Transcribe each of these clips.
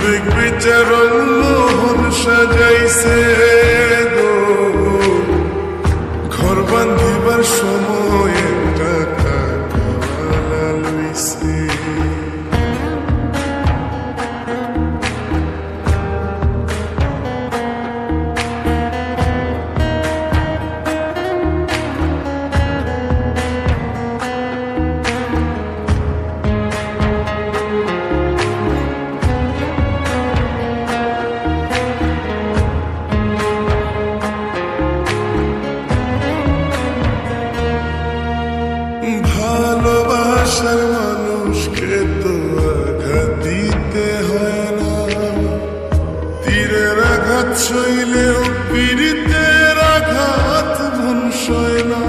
বিবেক বিচারণ মোহন সাজাইছে গো, ঘর বান্ধিবার সময় একটা কাকাওয়ালা লইছে। ভালোবাসার মানুষকে তো আঘাত দিতে হয় না, তীরের আঘাত সইলেও পীড়িতের আঘাত মন সয় না।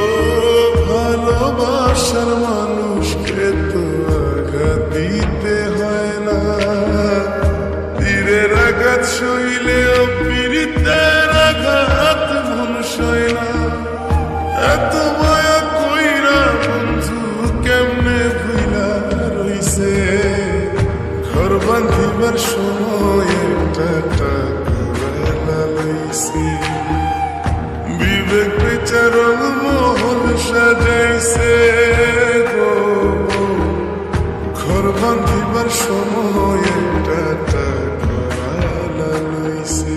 ও ভালোবাসার মানুষকে তো আঘাত দিতে হয় না, তীরের আঘাত সইলেও পীড়িতের আঘাত মন সয় না। এত মায়া কইরা বন্ধু কেমনে ভুইলা রইছে, ঘর বান্ধিবার সময় একটা টাকাওয়ালা লইছে। বিবেক বিচারণ মোহন সাজাইছে গো, ঘর বান্ধিবার সময় একটা টাকাওয়ালা লইছে।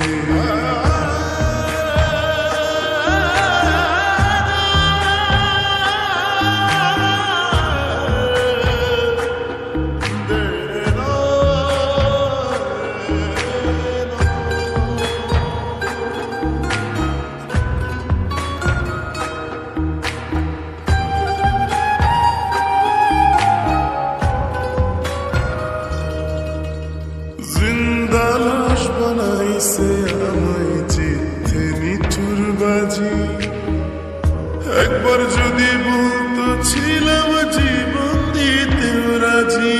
জিন্দা লাশ বানাইছে আমায় জিতে নিঠুর বাজি, একবার যদি বলতো ছিলাম জীবন দিতে রাজি।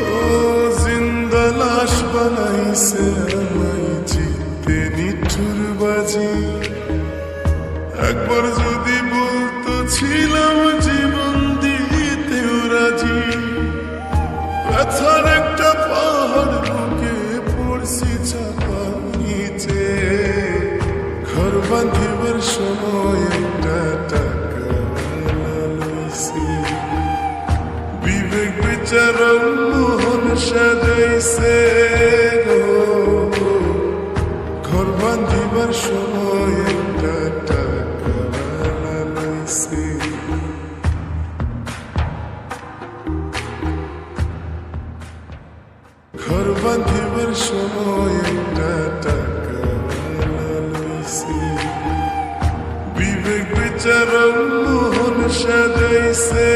ও জিন্দা লাশ বানাইছে আমায় জিতে নিঠুর বাজি, একবার যদি বলতো ছিলাম জীবন দিতে রাজি। ব্যথার একটা পাহাড় বুকে পড়ছি চাপা নিচে, ঘর বাঁধিবার সময় একটা টাকাওয়ালা লইছে। বিবেক বিচারণ মোহন সাজাইছে গো, ঘর বাঁধিবার সময় একটা টাকাওয়ালা লইছে। ঘর বাঁধিবার সময় একটা টাকাওয়ালা লইছে। বিবেক বিচারণ মোহন সাজাইছে